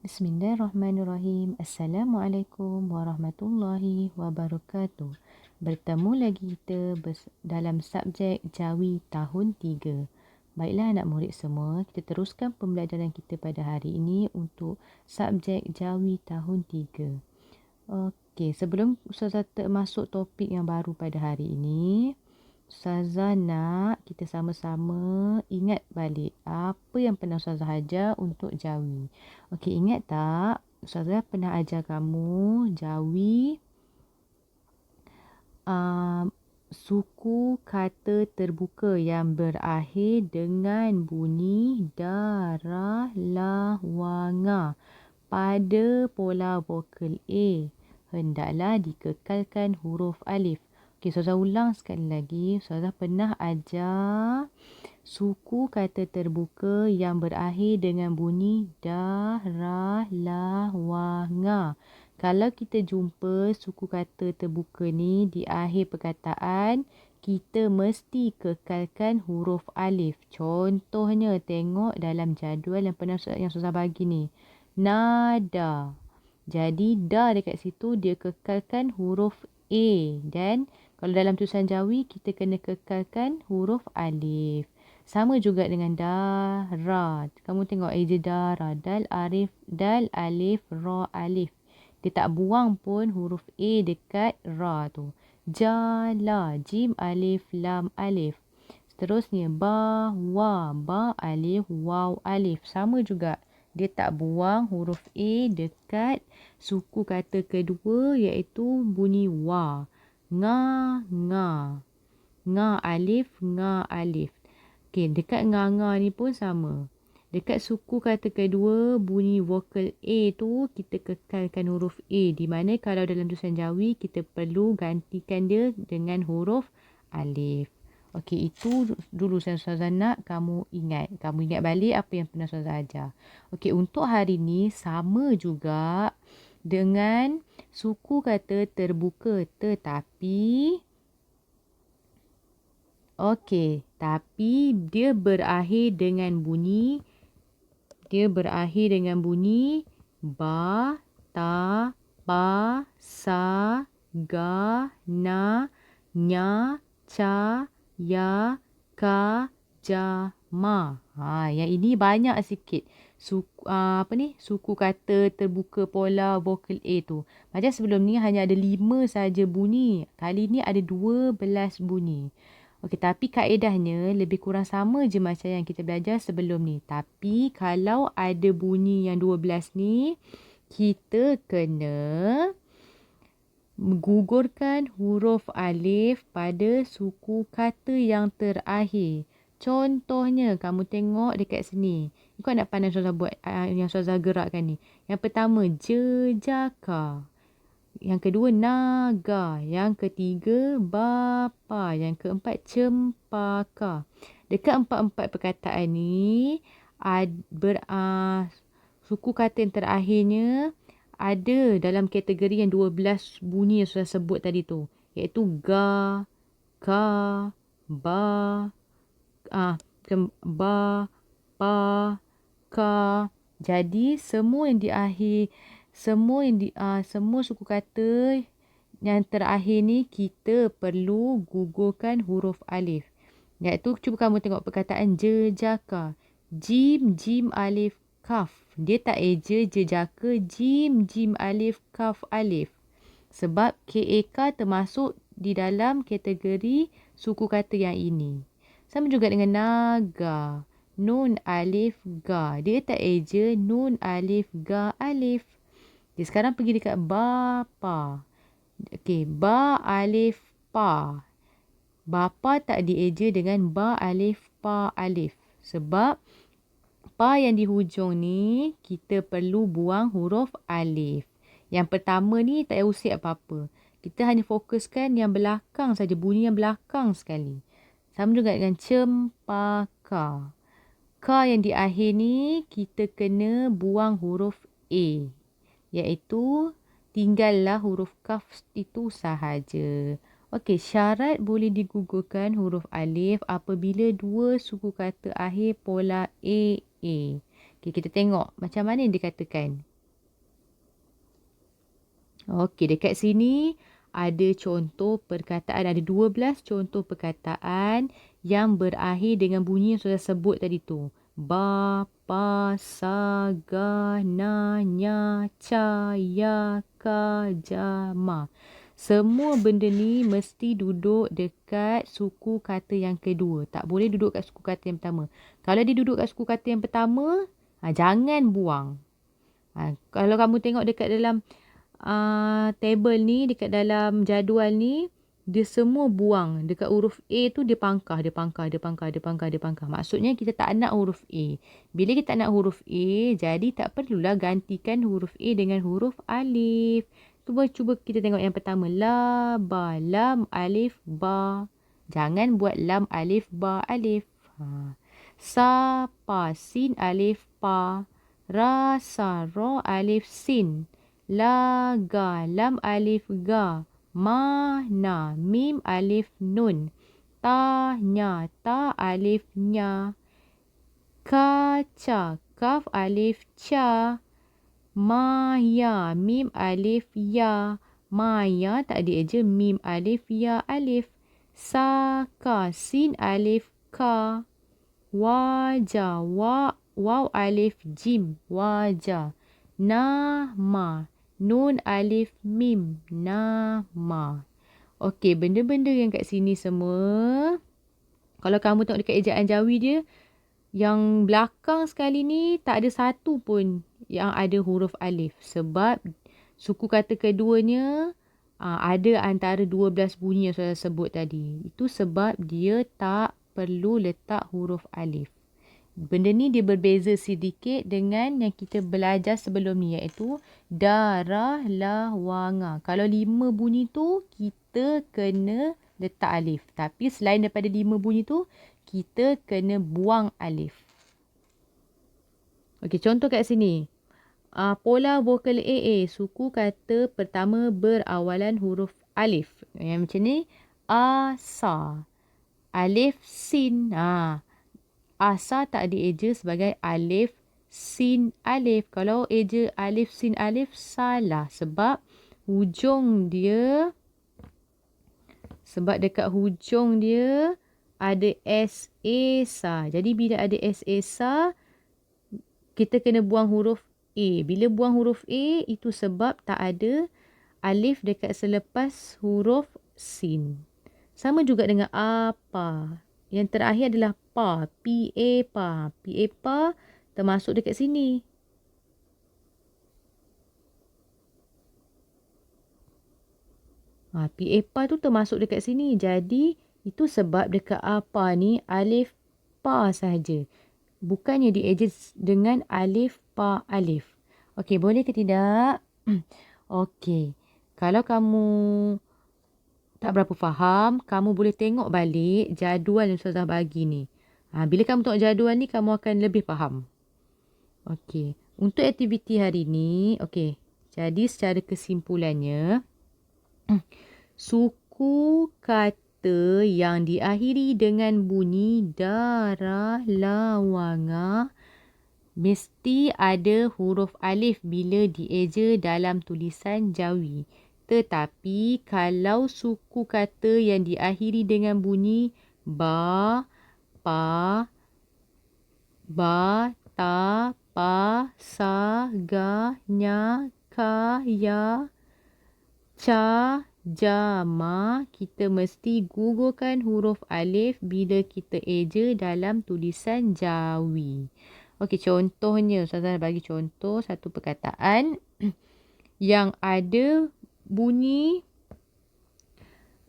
Bismillahirrahmanirrahim. Assalamualaikum warahmatullahi wabarakatuh. Bertemu lagi kita dalam subjek Jawi tahun 3. Baiklah anak murid semua, kita teruskan pembelajaran kita pada hari ini untuk subjek Jawi tahun 3. Okey, sebelum Ustazah masuk topik yang baru pada hari ini, Ustazah nak kita sama-sama ingat balik apa yang pernah Ustazah ajar untuk Jawi. Okey, ingat tak? Ustazah pernah ajar kamu Jawi suku kata terbuka yang berakhir dengan bunyi darah lawanga pada pola vokal A. Hendaklah dikekalkan huruf alif. Okey, Ustazah ulang sekali lagi. Ustazah pernah ajar suku kata terbuka yang berakhir dengan bunyi darah lawanga. Kalau kita jumpa suku kata terbuka ni di akhir perkataan, kita mesti kekalkan huruf alif. Contohnya, tengok dalam jadual yang pernah yang Ustazah bagi ni. Nada. Jadi, da dekat situ dia kekalkan huruf A. Dan kalau dalam tulisan Jawi, kita kena kekalkan huruf alif. Sama juga dengan darah. Kamu tengok eja darah. Dal alif, ra alif. Dia tak buang pun huruf A dekat ra tu. Jala. Jim alif, lam alif. Seterusnya, ba, wa. Ba alif, waw alif. Sama juga. Dia tak buang huruf A dekat suku kata kedua iaitu bunyi wa. Nga, nga. Nga alif, nga alif. Okey, dekat nga ni pun sama. Dekat suku kata kedua, bunyi vokal A tu, kita kekalkan huruf A. Di mana kalau dalam tulisan Jawi, kita perlu gantikan dia dengan huruf alif. Okey, itu dulu Ustazah nak kamu ingat. Kamu ingat balik apa yang pernah Ustazah ajar. Okey, untuk hari ni sama juga dengan suku kata terbuka. Tetapi, okey, tapi dia berakhir dengan bunyi ba, ta, pa, sa, ga, na, nya, ca, ya, ka, ja, ma. Yang ini banyak sikit. Suku kata terbuka pola vokal A tu. Macam sebelum ni hanya ada 5 saja bunyi. Kali ni ada 12 bunyi. Okey, tapi kaedahnya lebih kurang sama je macam yang kita belajar sebelum ni. Tapi kalau ada bunyi yang 12 ni, kita kena gugurkan huruf alif pada suku kata yang terakhir. Contohnya, kamu tengok dekat sini. Kau nak pandang Ustazah buat yang Ustazah gerakkan ni. Yang pertama, jejaka. Yang kedua, naga. Yang ketiga, bapa. Yang keempat, cempaka. Dekat empat-empat perkataan ni, suku kata yang terakhirnya ada dalam kategori yang 12 bunyi yang sudah sebut tadi tu. Iaitu ga, ka, ba, pa, ka. Jadi, semua suku kata yang terakhir ni kita perlu gugurkan huruf alif. Iaitu cuba kamu tengok perkataan jejaka. Jim alif kaf. Dia tak eja jejaka jim alif kaf alif. Sebab KAK termasuk di dalam kategori suku kata yang ini. Sama juga dengan naga. Nun alif ga. Dia tak eja nun alif ga alif. Okay, sekarang pergi dekat bapa. Okey, ba alif pa. Bapa tak dieja dengan ba alif pa alif. Sebab pa yang di hujung ni kita perlu buang huruf alif. Yang pertama ni tak payah usik apa-apa. Kita hanya fokuskan yang belakang saja, bunyi yang belakang sekali. Sama juga dengan cempaka. Ka yang di akhir ni kita kena buang huruf A. Iaitu tinggallah huruf kaf itu sahaja. Okey, syarat boleh digugurkan huruf alif apabila dua suku kata akhir pola A. Okey, kita tengok macam mana yang dikatakan. Okey, dekat sini ada contoh perkataan, ada 12 contoh perkataan yang berakhir dengan bunyi yang sudah sebut tadi tu. Ba, pa, sa, ga, na, nya, ca, ya, ka, ja, ma. Semua benda ni mesti duduk dekat suku kata yang kedua. Tak boleh duduk kat suku kata yang pertama. Kalau dia duduk kat suku kata yang pertama, jangan buang. Kalau kamu tengok dekat dalam table ni, dekat dalam jadual ni, dia semua buang. Dekat huruf A tu dia pangkah, dia pangkah, dia pangkah, dia pangkah, dia pangkah. Maksudnya kita tak nak huruf A. Bila kita tak nak huruf A, jadi tak perlulah gantikan huruf A dengan huruf alif. Cuba kita tengok yang pertama. La, ba, lam, alif, ba. Jangan buat lam, alif, ba, alif. Sa, pa, sin, alif, pa. Ra, sa, ro, alif, sin. La, ga, lam, alif, ga. Ma, na, mim, alif, nun. Ta, nya, ta, alif, nya. Ka, ca, kaf, alif, ca. Ma, ya, mim, alif, ya. Ma, ya, tak ada eja. Mim, alif, ya, alif. Sa, ka, sin, alif, ka. Wa, ja, wa, waw, alif, jim. Wajah. Na, ma. Nun, alif, mim. Nama. Okey, benda-benda yang kat sini semua, kalau kamu tengok dekat ejaan Jawi dia, yang belakang sekali ni tak ada satu pun yang ada huruf alif. Sebab suku kata keduanya ada antara 12 bunyi yang saya sebut tadi. Itu sebab dia tak perlu letak huruf alif. Benda ni dia berbeza sedikit dengan yang kita belajar sebelum ni, iaitu darah, la, wa, nga. Kalau 5 bunyi tu, kita kena letak alif. Tapi selain daripada 5 bunyi tu, kita kena buang alif. Okey, contoh kat sini. Pola vokal AA, suku kata pertama berawalan huruf alif. Yang macam ni, a, sa. Alif, sin. Asa tak dieja sebagai alif, sin, alif. Kalau eja alif, sin, alif, salah. Sebab dekat hujung dia ada SA, sa. Jadi bila ada SA, sa, kita kena buang huruf A. Bila buang huruf A, itu sebab tak ada alif dekat selepas huruf sin. Sama juga dengan apa. Yang terakhir adalah pa. PA, pa. PA, pa termasuk dekat sini. PA, pa tu termasuk dekat sini. Jadi, itu sebab dekat apa ni alif, pa sahaja. Bukannya dieja dengan alif, pa, alif. Okey, boleh ke tidak? Okey. Kalau kamu tak berapa faham, kamu boleh tengok balik jadual yang Ustazah bagi ni. Bila kamu tengok jadual ni, kamu akan lebih faham. Okey. Untuk aktiviti hari ni, okey. Jadi secara kesimpulannya, suku kata yang diakhiri dengan bunyi darah, la, wa, nga, mesti ada huruf alif bila dieja dalam tulisan Jawi. Tetapi kalau suku kata yang diakhiri dengan bunyi ba, pa, ba, ta, pa, sa, ga, nya, ka, ya, ca, ja, ma, kita mesti gugurkan huruf alif bila kita eja dalam tulisan Jawi. Okey, contohnya Ustazah bagi contoh satu perkataan yang ada bunyi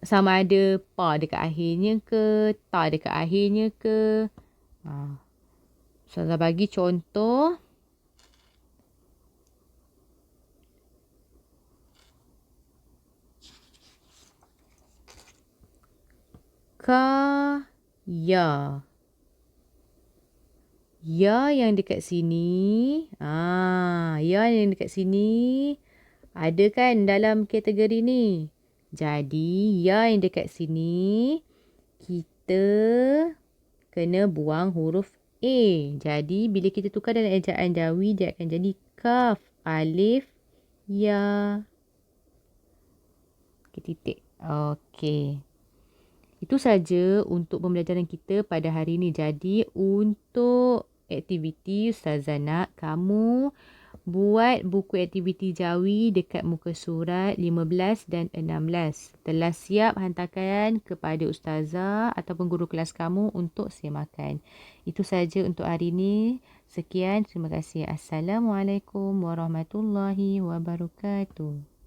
sama ada pa dekat akhirnya ke, ta dekat akhirnya ke. Ustazah bagi contoh. Ya. Ya yang dekat sini. Ya yang dekat sini ada kan dalam kategori ni. Jadi, ya yang dekat sini, kita kena buang huruf A. Jadi, bila kita tukar dalam ejaan Jawi, dia akan jadi kaf, alif, ya. titik. Okey. Itu saja untuk pembelajaran kita pada hari ini. Jadi, untuk aktiviti Ustazah nak kamu buat buku aktiviti Jawi dekat muka surat 15 dan 16. Telah siap hantarkan kepada Ustazah ataupun guru kelas kamu untuk semakan. Itu saja untuk hari ini. Sekian, terima kasih. Assalamualaikum warahmatullahi wabarakatuh.